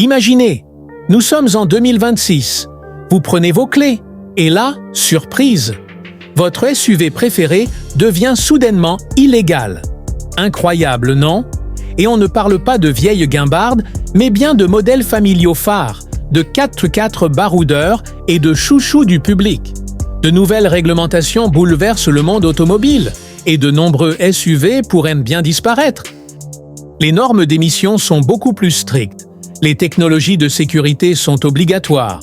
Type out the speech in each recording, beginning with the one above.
Imaginez, nous sommes en 2026. Vous prenez vos clés et là, surprise, votre SUV préféré devient soudainement illégal. Incroyable, non? Et on ne parle pas de vieilles guimbardes, mais bien de modèles familiaux phares, de 4x4 baroudeurs et de chouchous du public. De nouvelles réglementations bouleversent le monde automobile et de nombreux SUV pourraient bien disparaître. Les normes d'émission sont beaucoup plus strictes. Les technologies de sécurité sont obligatoires.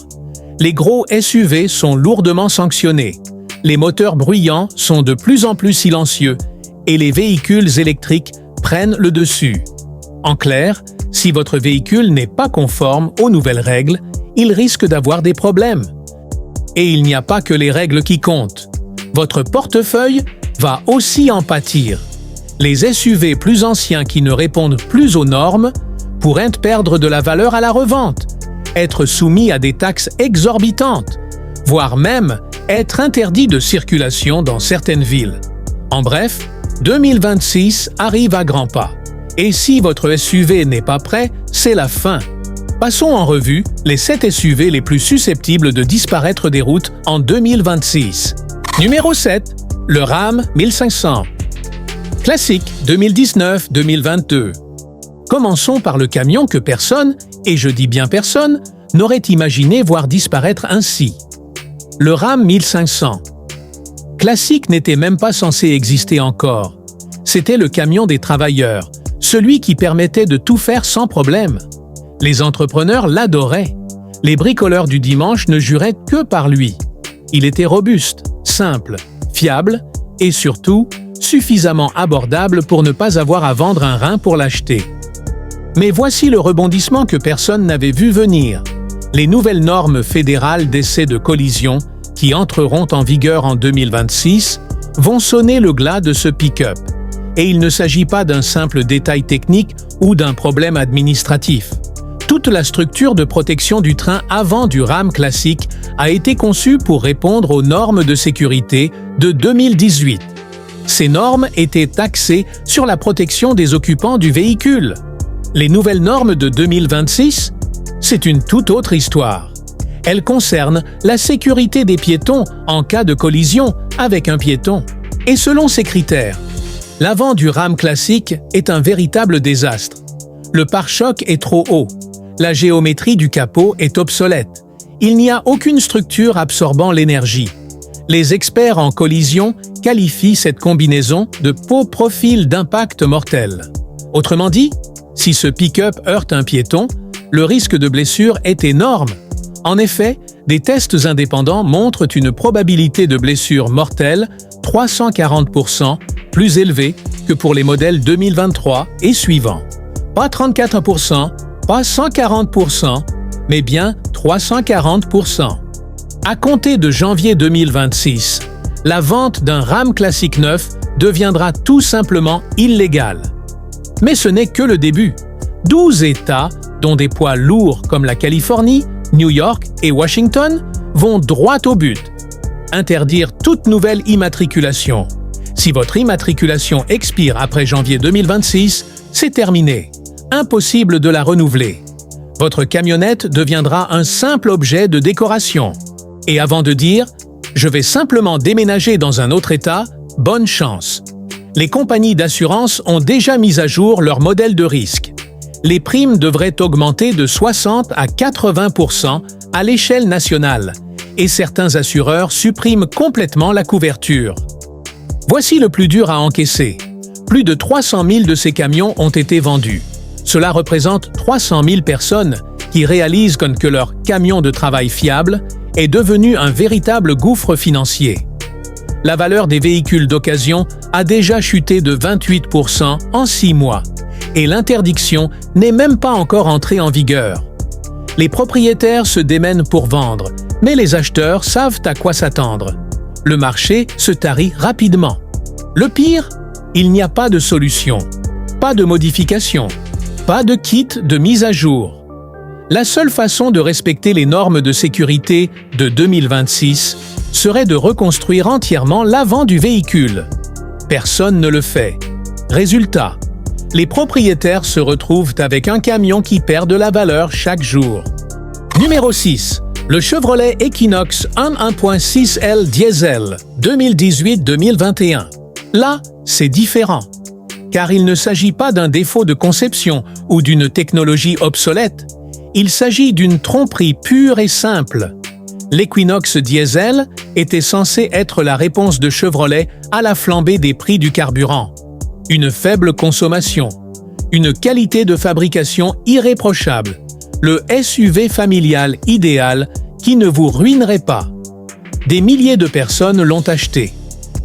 Les gros SUV sont lourdement sanctionnés. Les moteurs bruyants sont de plus en plus silencieux et les véhicules électriques prennent le dessus. En clair, si votre véhicule n'est pas conforme aux nouvelles règles, il risque d'avoir des problèmes. Et il n'y a pas que les règles qui comptent. Votre portefeuille va aussi en pâtir. Les SUV plus anciens qui ne répondent plus aux normes pourraient perdre de la valeur à la revente, être soumis à des taxes exorbitantes, voire même être interdits de circulation dans certaines villes. En bref, 2026 arrive à grands pas. Et si votre SUV n'est pas prêt, c'est la fin. Passons en revue les 7 SUV les plus susceptibles de disparaître des routes en 2026. Numéro 7. Le Ram 1500. Classique 2019-2022. Commençons par le camion que personne, et je dis bien personne, n'aurait imaginé voir disparaître ainsi. Le Ram 1500. Classique n'était même pas censé exister encore. C'était le camion des travailleurs, celui qui permettait de tout faire sans problème. Les entrepreneurs l'adoraient. Les bricoleurs du dimanche ne juraient que par lui. Il était robuste, simple, fiable et surtout suffisamment abordable pour ne pas avoir à vendre un rein pour l'acheter. Mais voici le rebondissement que personne n'avait vu venir. Les nouvelles normes fédérales d'essais de collision, qui entreront en vigueur en 2026, vont sonner le glas de ce pick-up. Et il ne s'agit pas d'un simple détail technique ou d'un problème administratif. Toute la structure de protection du train avant du Ram classique a été conçue pour répondre aux normes de sécurité de 2018. Ces normes étaient axées sur la protection des occupants du véhicule. Les nouvelles normes de 2026, c'est une toute autre histoire. Elles concernent la sécurité des piétons en cas de collision avec un piéton. Et selon ces critères, l'avant du Ram classique est un véritable désastre. Le pare-choc est trop haut. La géométrie du capot est obsolète. Il n'y a aucune structure absorbant l'énergie. Les experts en collision qualifient cette combinaison de faux profil d'impact mortel. Autrement dit, si ce pick-up heurte un piéton, le risque de blessure est énorme. En effet, des tests indépendants montrent une probabilité de blessure mortelle 340% plus élevée que pour les modèles 2023 et suivants. Pas 34%, pas 140%, mais bien 340%. À compter de janvier 2026, la vente d'un Ram classique neuf deviendra tout simplement illégale. Mais ce n'est que le début. 12 États, dont des poids lourds comme la Californie, New York et Washington, vont droit au but. Interdire toute nouvelle immatriculation. Si votre immatriculation expire après janvier 2026, c'est terminé. Impossible de la renouveler. Votre camionnette deviendra un simple objet de décoration. Et avant de dire « je vais simplement déménager dans un autre État », bonne chance. Les compagnies d'assurance ont déjà mis à jour leur modèle de risque. Les primes devraient augmenter de 60 à 80% à l'échelle nationale, et certains assureurs suppriment complètement la couverture. Voici le plus dur à encaisser. Plus de 300 000 de ces camions ont été vendus. Cela représente 300 000 personnes qui réalisent que leur camion de travail fiable est devenu un véritable gouffre financier. La valeur des véhicules d'occasion a déjà chuté de 28% en 6 mois, et l'interdiction n'est même pas encore entrée en vigueur. Les propriétaires se démènent pour vendre, mais les acheteurs savent à quoi s'attendre. Le marché se tarit rapidement. Le pire, il n'y a pas de solution, pas de modification, pas de kit de mise à jour. La seule façon de respecter les normes de sécurité de 2026 serait de reconstruire entièrement l'avant du véhicule. Personne ne le fait. Résultat, Les propriétaires se retrouvent avec un camion qui perd de la valeur chaque jour. Numéro 6. Le Chevrolet Equinox 1.6L Diesel 2018-2021. Là, c'est différent. Car il ne s'agit pas d'un défaut de conception ou d'une technologie obsolète. Il s'agit d'une tromperie pure et simple. L'Equinox Diesel était censé être la réponse de Chevrolet à la flambée des prix du carburant. Une faible consommation, une qualité de fabrication irréprochable, le SUV familial idéal qui ne vous ruinerait pas. Des milliers de personnes l'ont acheté,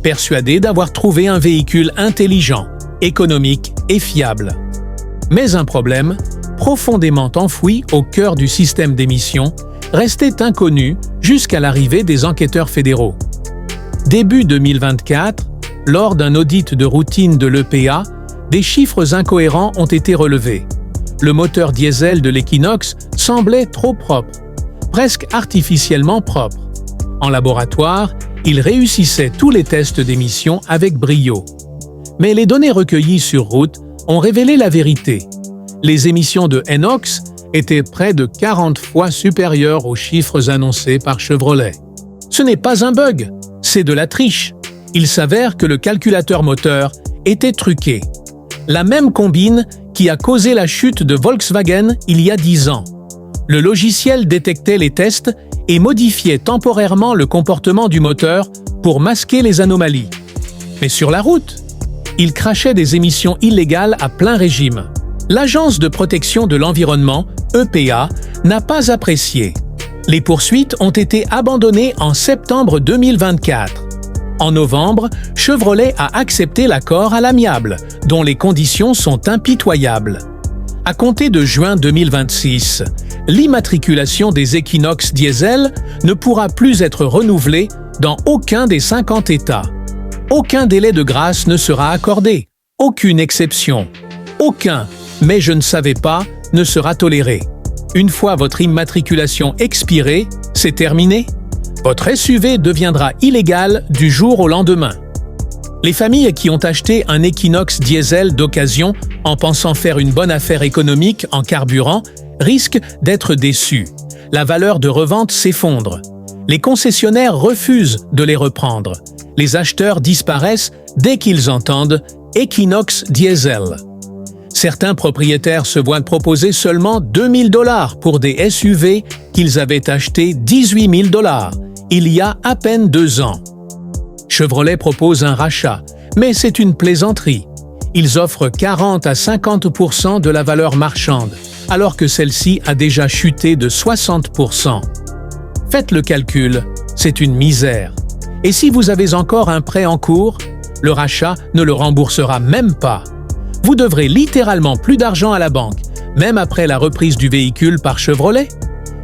persuadées d'avoir trouvé un véhicule intelligent, économique et fiable. Mais un problème, profondément enfoui au cœur du système d'émission, restait inconnu jusqu'à l'arrivée des enquêteurs fédéraux. Début 2024, lors d'un audit de routine de l'EPA, des chiffres incohérents ont été relevés. Le moteur diesel de l'Equinox semblait trop propre, presque artificiellement propre. En laboratoire, il réussissait tous les tests d'émission avec brio. Mais les données recueillies sur route ont révélé la vérité. Les émissions de NOx étaient près de 40 fois supérieures aux chiffres annoncés par Chevrolet. Ce n'est pas un bug, c'est de la triche. Il s'avère que le calculateur moteur était truqué. La même combine qui a causé la chute de Volkswagen il y a 10 ans. Le logiciel détectait les tests et modifiait temporairement le comportement du moteur pour masquer les anomalies. Mais sur la route, il crachait des émissions illégales à plein régime. L'Agence de protection de l'environnement, EPA, n'a pas apprécié. Les poursuites ont été abandonnées en septembre 2024. En novembre, Chevrolet a accepté l'accord à l'amiable, dont les conditions sont impitoyables. À compter de juin 2026, l'immatriculation des Equinox diesel ne pourra plus être renouvelée dans aucun des 50 États. Aucun délai de grâce ne sera accordé, aucune exception. Aucun « mais je ne savais pas » ne sera toléré. Une fois votre immatriculation expirée, c'est terminé. Votre SUV deviendra illégal du jour au lendemain. Les familles qui ont acheté un Equinox diesel d'occasion en pensant faire une bonne affaire économique en carburant risquent d'être déçues. La valeur de revente s'effondre. Les concessionnaires refusent de les reprendre. Les acheteurs disparaissent dès qu'ils entendent « Equinox diesel ». Certains propriétaires se voient proposer seulement 2 000 $ pour des SUV qu'ils avaient achetés 18 000 $ il y a à peine 2 ans. Chevrolet propose un rachat, mais c'est une plaisanterie. Ils offrent 40 à 50% de la valeur marchande, alors que celle-ci a déjà chuté de 60%. Faites le calcul, c'est une misère. Et si vous avez encore un prêt en cours, le rachat ne le remboursera même pas. Vous devrez littéralement plus d'argent à la banque, même après la reprise du véhicule par Chevrolet.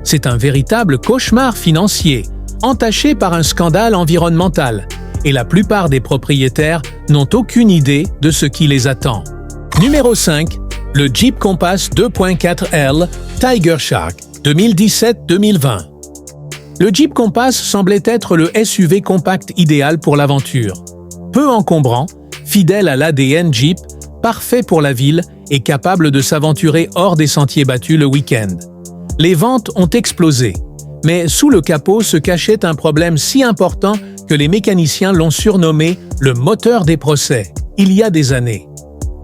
C'est un véritable cauchemar financier, entaché par un scandale environnemental, et la plupart des propriétaires n'ont aucune idée de ce qui les attend. Numéro 5. Le Jeep Compass 2.4L Tiger Shark 2017-2020. Le Jeep Compass semblait être le SUV compact idéal pour l'aventure. Peu encombrant, fidèle à l'ADN Jeep, parfait pour la ville et capable de s'aventurer hors des sentiers battus le week-end. Les ventes ont explosé, mais sous le capot se cachait un problème si important que les mécaniciens l'ont surnommé le moteur des procès, il y a des années.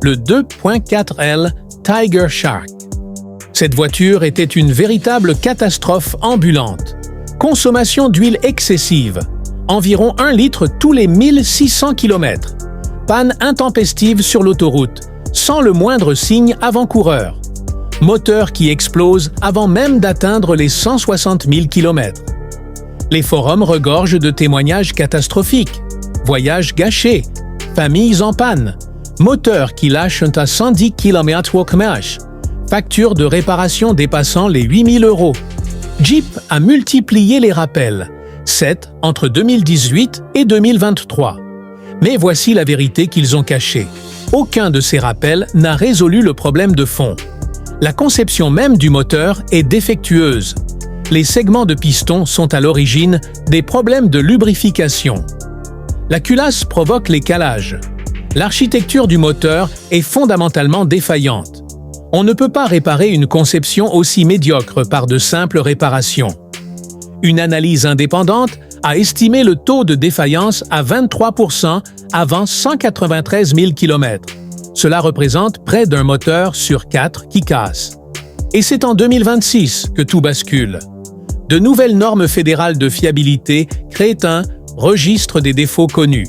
Le 2.4L Tiger Shark. Cette voiture était une véritable catastrophe ambulante. Consommation d'huile excessive, environ 1 litre tous les 1600 km. Panne intempestive sur l'autoroute, sans le moindre signe avant-coureur. Moteur qui explose avant même d'atteindre les 160 000 km. Les forums regorgent de témoignages catastrophiques. Voyages gâchés, familles en panne, moteurs qui lâchent à 110 km/h, factures de réparation dépassant les 8 000 €. Jeep a multiplié les rappels, 7 entre 2018 et 2023. Mais voici la vérité qu'ils ont cachée. Aucun de ces rappels n'a résolu le problème de fond. La conception même du moteur est défectueuse. Les segments de piston sont à l'origine des problèmes de lubrification. La culasse provoque les calages. L'architecture du moteur est fondamentalement défaillante. On ne peut pas réparer une conception aussi médiocre par de simples réparations. Une analyse indépendante a estimé le taux de défaillance à 23% avant 193 000 km. Cela représente près d'un moteur sur 4 qui casse. Et c'est en 2026 que tout bascule. De nouvelles normes fédérales de fiabilité créent un « registre des défauts connus ».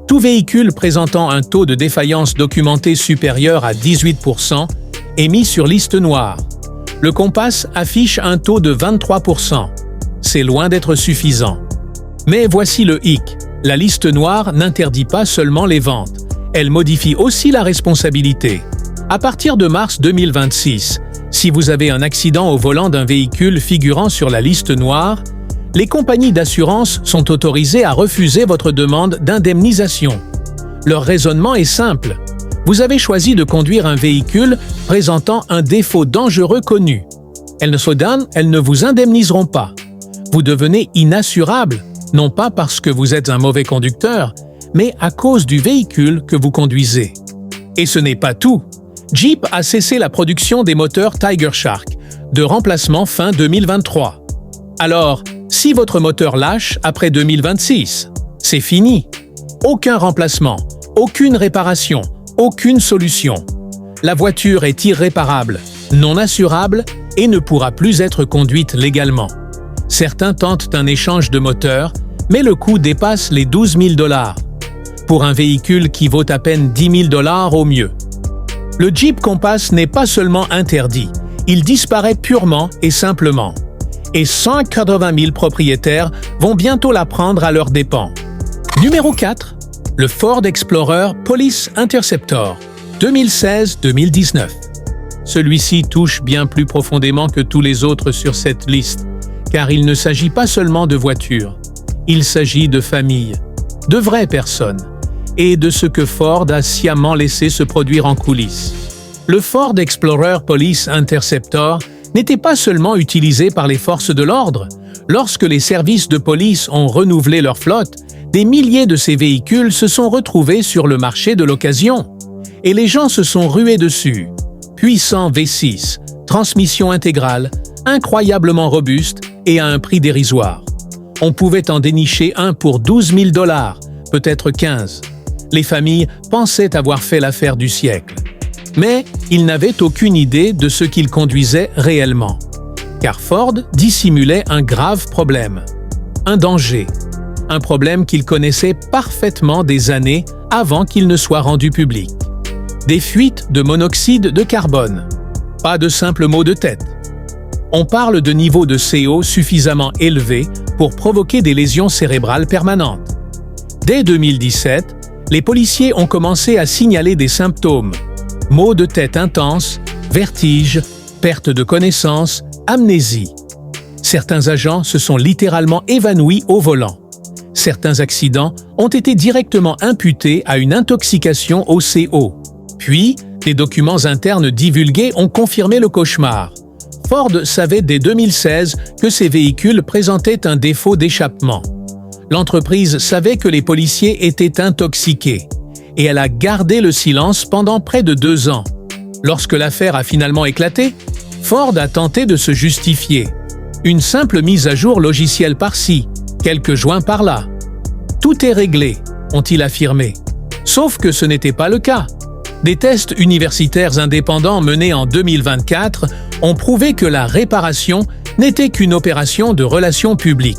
Tout véhicule présentant un taux de défaillance documenté supérieur à 18% est mis sur liste noire. Le Compass affiche un taux de 23%. C'est loin d'être suffisant. Mais voici le hic. La liste noire n'interdit pas seulement les ventes. Elle modifie aussi la responsabilité. À partir de mars 2026, si vous avez un accident au volant d'un véhicule figurant sur la liste noire, les compagnies d'assurance sont autorisées à refuser votre demande d'indemnisation. Leur raisonnement est simple. Vous avez choisi de conduire un véhicule présentant un défaut dangereux connu. Elles ne vous indemniseront pas. Vous devenez inassurable, non pas parce que vous êtes un mauvais conducteur, mais à cause du véhicule que vous conduisez. Et ce n'est pas tout. Jeep a cessé la production des moteurs Tiger Shark, de remplacement fin 2023. Alors, si votre moteur lâche après 2026, c'est fini. Aucun remplacement, aucune réparation, aucune solution. La voiture est irréparable, non assurable et ne pourra plus être conduite légalement. Certains tentent un échange de moteur, mais le coût dépasse les 12 000 $, pour un véhicule qui vaut à peine 10 000 $ au mieux. Le Jeep Compass n'est pas seulement interdit, il disparaît purement et simplement. Et 180 000 propriétaires vont bientôt la prendre à leurs dépens. Numéro 4. Le Ford Explorer Police Interceptor, 2016-2019. Celui-ci touche bien plus profondément que tous les autres sur cette liste, car il ne s'agit pas seulement de voitures, il s'agit de familles, de vraies personnes, et de ce que Ford a sciemment laissé se produire en coulisses. Le Ford Explorer Police Interceptor n'était pas seulement utilisé par les forces de l'ordre. Lorsque les services de police ont renouvelé leur flotte, des milliers de ces véhicules se sont retrouvés sur le marché de l'occasion. Et les gens se sont rués dessus. Puissant V6, transmission intégrale, incroyablement robuste et à un prix dérisoire. On pouvait en dénicher un pour 12 000 $, peut-être 15. Les familles pensaient avoir fait l'affaire du siècle. Mais ils n'avaient aucune idée de ce qu'ils conduisaient réellement. Car Ford dissimulait un grave problème. Un danger. Un problème qu'ils connaissaient parfaitement des années avant qu'il ne soit rendu public. Des fuites de monoxyde de carbone. Pas de simples maux de tête. On parle de niveaux de CO suffisamment élevés pour provoquer des lésions cérébrales permanentes. Dès 2017, les policiers ont commencé à signaler des symptômes. Maux de tête intenses, vertiges, perte de connaissance, amnésie. Certains agents se sont littéralement évanouis au volant. Certains accidents ont été directement imputés à une intoxication au CO. Puis, des documents internes divulgués ont confirmé le cauchemar. Ford savait dès 2016 que ces véhicules présentaient un défaut d'échappement. L'entreprise savait que les policiers étaient intoxiqués. Et elle a gardé le silence pendant près de 2 ans. Lorsque l'affaire a finalement éclaté, Ford a tenté de se justifier. Une simple mise à jour logicielle par-ci, quelques joints par-là. Tout est réglé, ont-ils affirmé. Sauf que ce n'était pas le cas. Des tests universitaires indépendants menés en 2024 ont prouvé que la réparation n'était qu'une opération de relations publiques.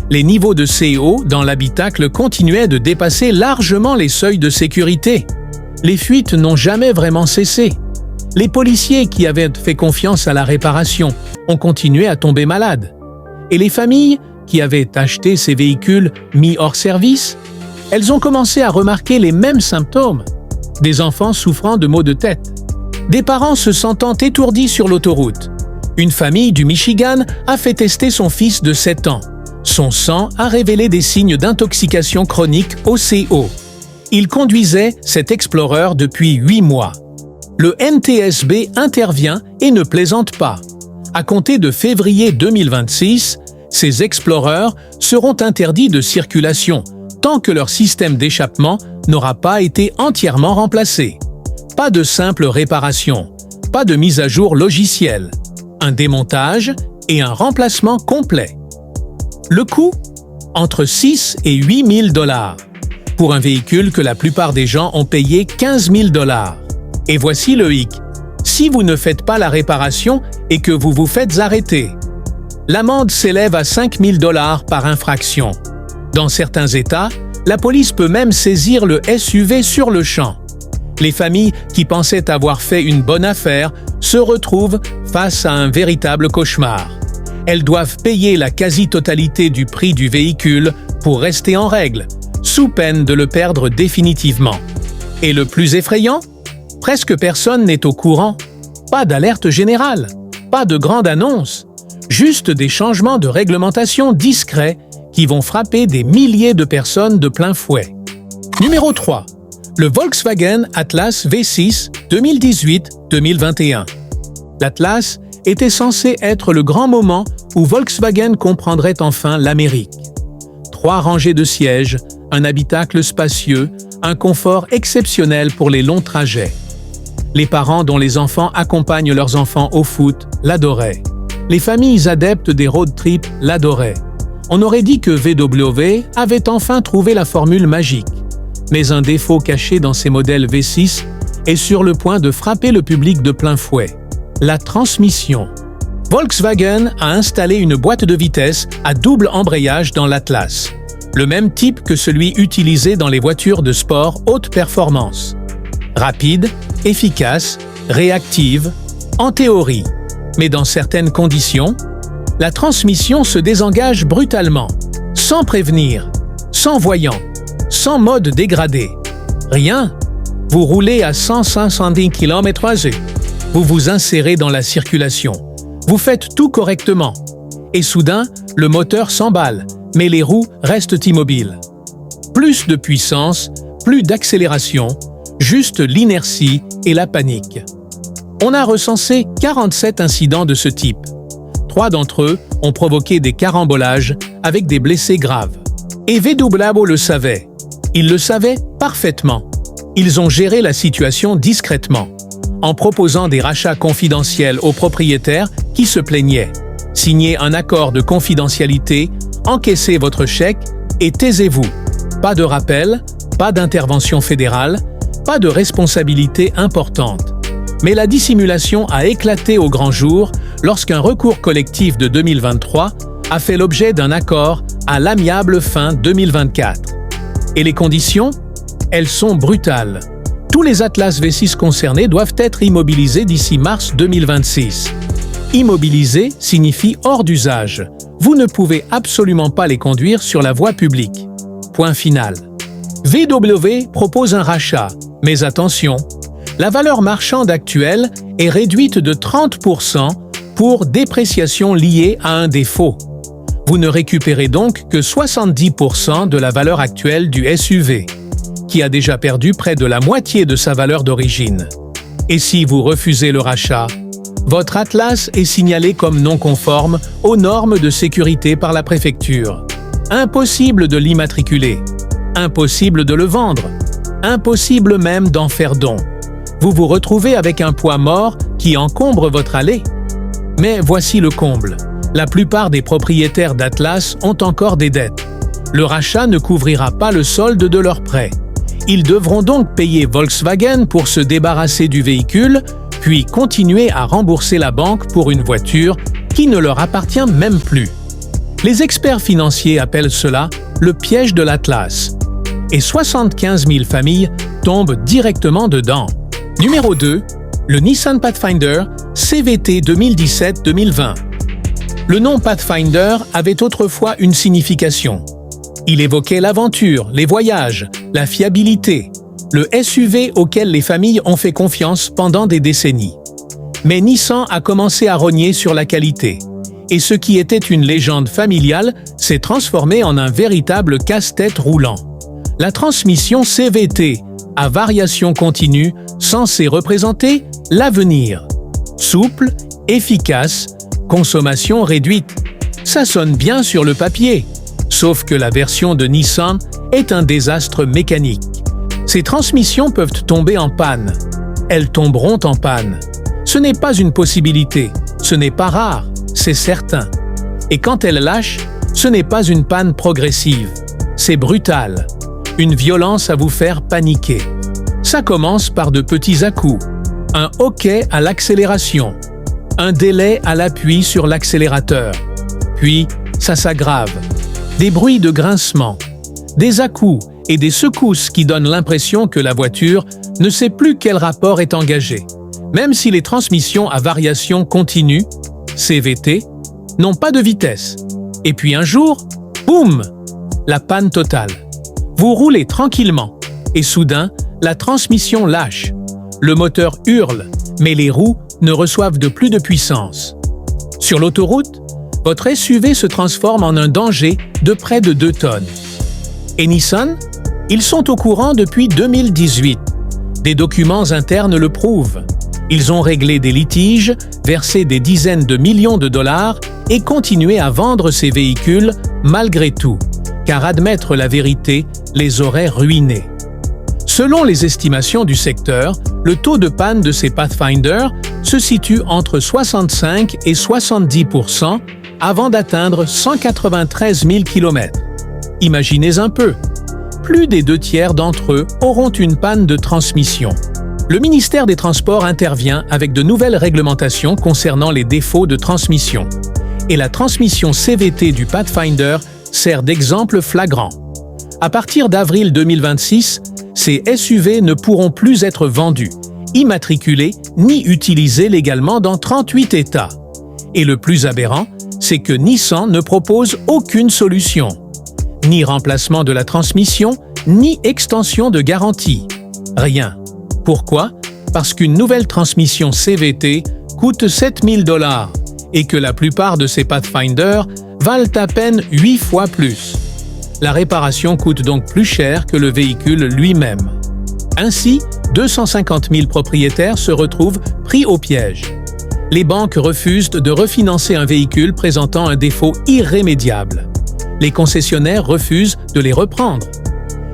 Les niveaux de CO dans l'habitacle continuaient de dépasser largement les seuils de sécurité. Les fuites n'ont jamais vraiment cessé. Les policiers qui avaient fait confiance à la réparation ont continué à tomber malades. Et les familles qui avaient acheté ces véhicules mis hors service, elles ont commencé à remarquer les mêmes symptômes. Des enfants souffrant de maux de tête. Des parents se sentant étourdis sur l'autoroute. Une famille du Michigan a fait tester son fils de 7 ans. Son sang a révélé des signes d'intoxication chronique au CO. Il conduisait cet Explorer depuis 8 mois. Le NTSB intervient et ne plaisante pas. À compter de février 2026, ces Explorers seront interdits de circulation tant que leur système d'échappement n'aura pas été entièrement remplacé. Pas de simple réparation, pas de mise à jour logicielle, un démontage et un remplacement complet. Le coût ? Entre 6 et 8 000 $, pour un véhicule que la plupart des gens ont payé 15 000 $. Et voici le hic. Si vous ne faites pas la réparation et que vous vous faites arrêter, l'amende s'élève à 5 000 $ par infraction. Dans certains États, la police peut même saisir le SUV sur le champ. Les familles qui pensaient avoir fait une bonne affaire se retrouvent face à un véritable cauchemar. Elles doivent payer la quasi-totalité du prix du véhicule pour rester en règle, sous peine de le perdre définitivement. Et le plus effrayant ? Presque personne n'est au courant. Pas d'alerte générale, pas de grande annonce, juste des changements de réglementation discrets qui vont frapper des milliers de personnes de plein fouet. Numéro 3. Le Volkswagen Atlas V6 2018-2021. L'Atlas était censé être le grand moment où Volkswagen comprendrait enfin l'Amérique. 3 rangées de sièges, un habitacle spacieux, un confort exceptionnel pour les longs trajets. Les parents dont les enfants accompagnent leurs enfants au foot l'adoraient. Les familles adeptes des road trips l'adoraient. On aurait dit que VW avait enfin trouvé la formule magique. Mais un défaut caché dans ces modèles V6 est sur le point de frapper le public de plein fouet. La transmission. Volkswagen a installé une boîte de vitesse à double embrayage dans l'Atlas, le même type que celui utilisé dans les voitures de sport haute performance. Rapide, efficace, réactive, en théorie. Mais dans certaines conditions, la transmission se désengage brutalement, sans prévenir, sans voyant, sans mode dégradé. Rien. Vous roulez à 170 km/h. Vous vous insérez dans la circulation. Vous faites tout correctement. Et soudain, le moteur s'emballe, mais les roues restent immobiles. Plus de puissance, plus d'accélération, juste l'inertie et la panique. On a recensé 47 incidents de ce type. 3 d'entre eux ont provoqué des carambolages avec des blessés graves. Et VW le savait. Ils le savaient parfaitement. Ils ont géré la situation discrètement, en proposant des rachats confidentiels aux propriétaires qui se plaignaient. Signez un accord de confidentialité, encaissez votre chèque et taisez-vous. Pas de rappel, pas d'intervention fédérale, pas de responsabilité importante. Mais la dissimulation a éclaté au grand jour lorsqu'un recours collectif de 2023 a fait l'objet d'un accord à l'amiable fin 2024. Et les conditions ? Elles sont brutales. Tous les Atlas V6 concernés doivent être immobilisés d'ici mars 2026. Immobiliser signifie hors d'usage. Vous ne pouvez absolument pas les conduire sur la voie publique. Point final. VW propose un rachat, mais attention, la valeur marchande actuelle est réduite de 30% pour dépréciation liée à un défaut. Vous ne récupérez donc que 70% de la valeur actuelle du SUV, qui a déjà perdu près de la moitié de sa valeur d'origine. Et si vous refusez le rachat, votre Atlas est signalé comme non conforme aux normes de sécurité par la préfecture. Impossible de l'immatriculer, impossible de le vendre, impossible même d'en faire don. Vous vous retrouvez avec un poids mort qui encombre votre allée. Mais voici le comble. La plupart des propriétaires d'Atlas ont encore des dettes. Le rachat ne couvrira pas le solde de leur prêt. Ils devront donc payer Volkswagen pour se débarrasser du véhicule, puis continuer à rembourser la banque pour une voiture qui ne leur appartient même plus. Les experts financiers appellent cela le piège de l'Atlas. Et 75 000 familles tombent directement dedans. Numéro 2. Le Nissan Pathfinder CVT 2017-2020. Le nom Pathfinder avait autrefois une signification. Il évoquait l'aventure, les voyages, la fiabilité, le SUV auquel les familles ont fait confiance pendant des décennies. Mais Nissan a commencé à rogner sur la qualité. Et ce qui était une légende familiale s'est transformé en un véritable casse-tête roulant. La transmission CVT, à variation continue, censée représenter l'avenir. Souple, efficace, consommation réduite. Ça sonne bien sur le papier. Sauf que la version de Nissan est un désastre mécanique. Ces transmissions peuvent tomber en panne. Elles tomberont en panne. Ce n'est pas une possibilité, ce n'est pas rare, c'est certain. Et quand elles lâchent, ce n'est pas une panne progressive, c'est brutal. Une violence à vous faire paniquer. Ça commence par de petits à-coups. Un hoquet à l'accélération. Un délai à l'appui sur l'accélérateur. Puis, ça s'aggrave. Des bruits de grincement. Des à-coups et des secousses qui donnent l'impression que la voiture ne sait plus quel rapport est engagé. Même si les transmissions à variation continue, CVT, n'ont pas de vitesse. Et puis un jour, boum, la panne totale. Vous roulez tranquillement et soudain, la transmission lâche. Le moteur hurle, mais les roues ne reçoivent de plus de puissance. Sur l'autoroute, votre SUV se transforme en un danger de près de 2 tonnes. Et Nissan, ils sont au courant depuis 2018. Des documents internes le prouvent. Ils ont réglé des litiges, versé des dizaines de millions de dollars et continué à vendre ces véhicules malgré tout, car admettre la vérité les aurait ruinés. Selon les estimations du secteur, le taux de panne de ces Pathfinder se situe entre 65 et 70% avant d'atteindre 193 000 km. Imaginez un peu, plus des 2/3 d'entre eux auront une panne de transmission. Le ministère des Transports intervient avec de nouvelles réglementations concernant les défauts de transmission. Et la transmission CVT du Pathfinder sert d'exemple flagrant. À partir d'avril 2026, ces SUV ne pourront plus être vendus, immatriculés ni utilisés légalement dans 38 États. Et le plus aberrant, c'est que Nissan ne propose aucune solution. Ni remplacement de la transmission, ni extension de garantie. Rien. Pourquoi? Parce qu'une nouvelle transmission CVT coûte 7 000 $ et que la plupart de ces Pathfinder valent à peine 8 fois plus. La réparation coûte donc plus cher que le véhicule lui-même. Ainsi, 250 000 propriétaires se retrouvent pris au piège. Les banques refusent de refinancer un véhicule présentant un défaut irrémédiable. Les concessionnaires refusent de les reprendre.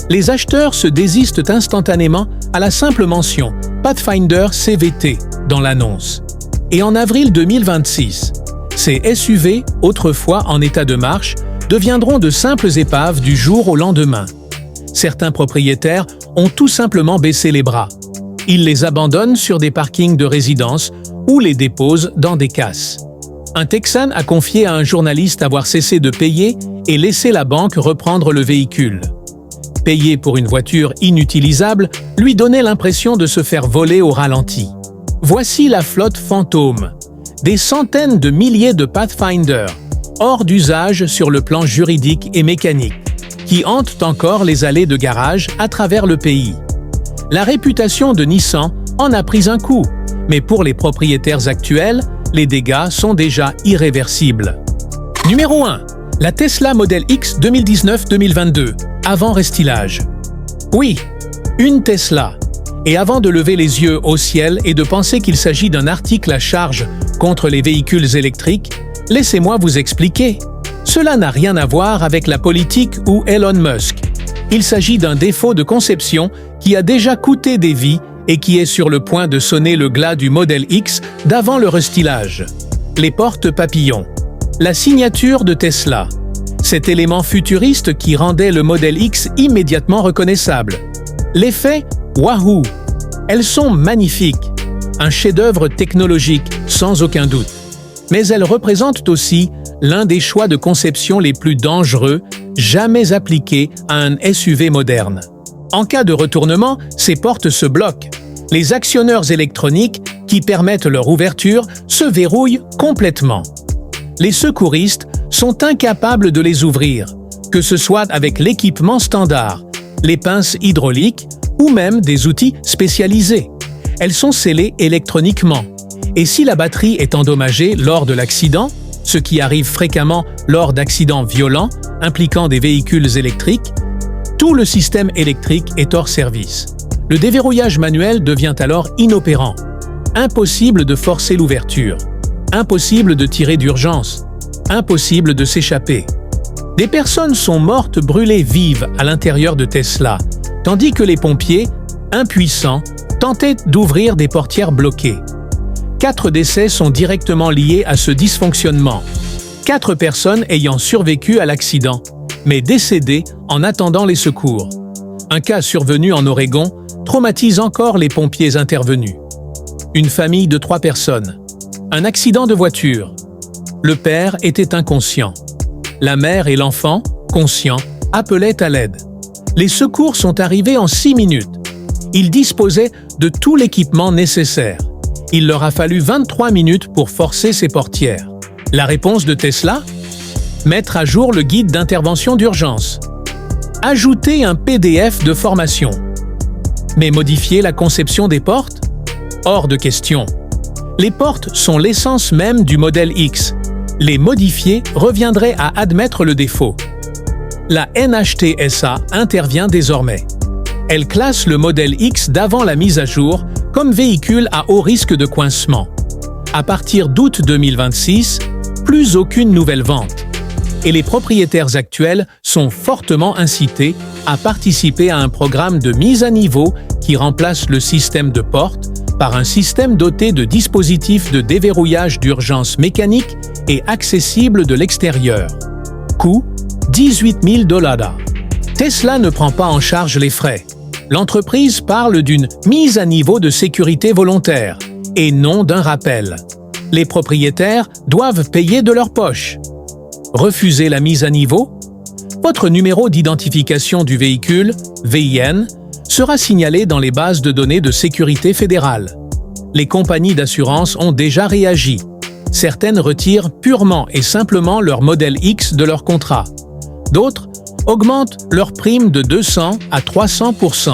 Les acheteurs se désistent instantanément à la simple mention « Pathfinder CVT » dans l'annonce. Et en avril 2026, ces SUV, autrefois en état de marche, deviendront de simples épaves du jour au lendemain. Certains propriétaires ont tout simplement baissé les bras. Ils les abandonnent sur des parkings de résidence ou les déposent dans des casses. Un Texan a confié à un journaliste avoir cessé de payer et laissé la banque reprendre le véhicule. Payer pour une voiture inutilisable lui donnait l'impression de se faire voler au ralenti. Voici la flotte fantôme. Des centaines de milliers de Pathfinder, hors d'usage sur le plan juridique et mécanique, qui hantent encore les allées de garage à travers le pays. La réputation de Nissan en a pris un coup, mais pour les propriétaires actuels, les dégâts sont déjà irréversibles. Numéro 1. La Tesla Model X 2019-2022, avant restylage. Oui, une Tesla. Et avant de lever les yeux au ciel et de penser qu'il s'agit d'un article à charge contre les véhicules électriques, laissez-moi vous expliquer. Cela n'a rien à voir avec la politique ou Elon Musk. Il s'agit d'un défaut de conception qui a déjà coûté des vies et qui est sur le point de sonner le glas du Model X d'avant le restylage. Les portes papillons. La signature de Tesla. Cet élément futuriste qui rendait le Model X immédiatement reconnaissable. L'effet Wahoo. Elles sont magnifiques. Un chef-d'œuvre technologique, sans aucun doute. Mais elles représentent aussi l'un des choix de conception les plus dangereux jamais appliqués à un SUV moderne. En cas de retournement, ces portes se bloquent. Les actionneurs électroniques qui permettent leur ouverture se verrouillent complètement. Les secouristes sont incapables de les ouvrir, que ce soit avec l'équipement standard, les pinces hydrauliques ou même des outils spécialisés. Elles sont scellées électroniquement. Et si la batterie est endommagée lors de l'accident, ce qui arrive fréquemment lors d'accidents violents impliquant des véhicules électriques, tout le système électrique est hors service. Le déverrouillage manuel devient alors inopérant. Impossible de forcer l'ouverture. Impossible de tirer d'urgence. Impossible de s'échapper. Des personnes sont mortes brûlées vives à l'intérieur de Tesla, tandis que les pompiers, impuissants, tentaient d'ouvrir des portières bloquées. 4 décès sont directement liés à ce dysfonctionnement. 4 personnes ayant survécu à l'accident, mais décédées en attendant les secours. Un cas survenu en Oregon traumatise encore les pompiers intervenus. Une famille de 3 personnes. Un accident de voiture. Le père était inconscient. La mère et l'enfant, conscients, appelaient à l'aide. Les secours sont arrivés en 6 minutes. Ils disposaient de tout l'équipement nécessaire. Il leur a fallu 23 minutes pour forcer ces portières. La réponse de Tesla ? Mettre à jour le guide d'intervention d'urgence. Ajouter un PDF de formation. Mais modifier la conception des portes ? Hors de question. Les portes sont l'essence même du modèle X. Les modifier reviendrait à admettre le défaut. La NHTSA intervient désormais. Elle classe le modèle X d'avant la mise à jour comme véhicule à haut risque de coincement. À partir d'août 2026, plus aucune nouvelle vente. Et les propriétaires actuels sont fortement incités à participer à un programme de mise à niveau qui remplace le système de porte par un système doté de dispositifs de déverrouillage d'urgence mécanique et accessible de l'extérieur. Coût : $18 000. Tesla ne prend pas en charge les frais. L'entreprise parle d'une mise à niveau de sécurité volontaire et non d'un rappel. Les propriétaires doivent payer de leur poche. Refuser la mise à niveau ? Votre numéro d'identification du véhicule, VIN, sera signalé dans les bases de données de sécurité fédérale. Les compagnies d'assurance ont déjà réagi. Certaines retirent purement et simplement leur modèle X de leur contrat. D'autres augmentent leur prime de 200 à 300%.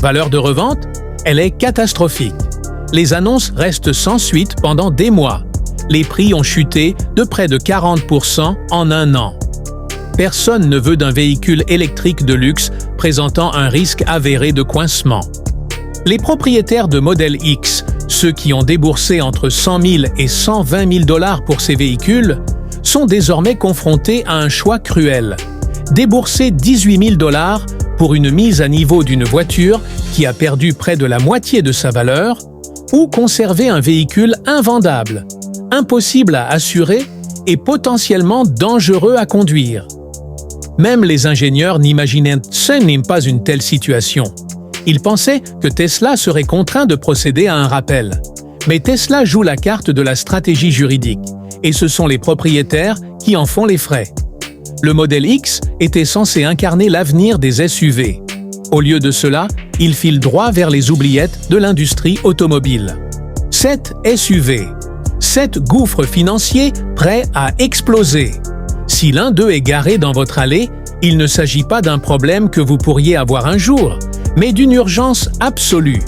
Valeur de revente ? Elle est catastrophique. Les annonces restent sans suite pendant des mois. Les prix ont chuté de près de 40% en un an. Personne ne veut d'un véhicule électrique de luxe présentant un risque avéré de coincement. Les propriétaires de modèle X, ceux qui ont déboursé entre 100 000 et 120 000 $ pour ces véhicules, sont désormais confrontés à un choix cruel. Débourser 18 000 $ pour une mise à niveau d'une voiture qui a perdu près de la moitié de sa valeur, ou conserver un véhicule invendable, impossible à assurer et potentiellement dangereux à conduire. Même les ingénieurs n'imaginaient pas une telle situation. Ils pensaient que Tesla serait contraint de procéder à un rappel. Mais Tesla joue la carte de la stratégie juridique, et ce sont les propriétaires qui en font les frais. Le modèle X était censé incarner l'avenir des SUV. Au lieu de cela, il file droit vers les oubliettes de l'industrie automobile. 7 SUV. 7 gouffres financiers prêts à exploser. Si l'un d'eux est garé dans votre allée, il ne s'agit pas d'un problème que vous pourriez avoir un jour, mais d'une urgence absolue.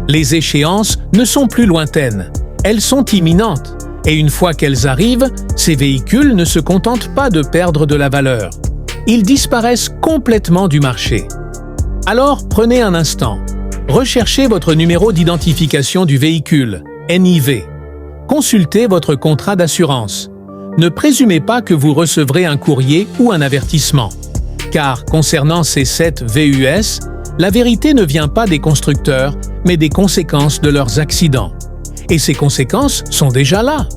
Les échéances ne sont plus lointaines, elles sont imminentes, et une fois qu'elles arrivent, ces véhicules ne se contentent pas de perdre de la valeur. Ils disparaissent complètement du marché. Alors prenez un instant, recherchez votre numéro d'identification du véhicule, NIV. Consultez votre contrat d'assurance. Ne présumez pas que vous recevrez un courrier ou un avertissement. Car concernant ces 7 VUS, la vérité ne vient pas des constructeurs, mais des conséquences de leurs accidents. Et ces conséquences sont déjà là.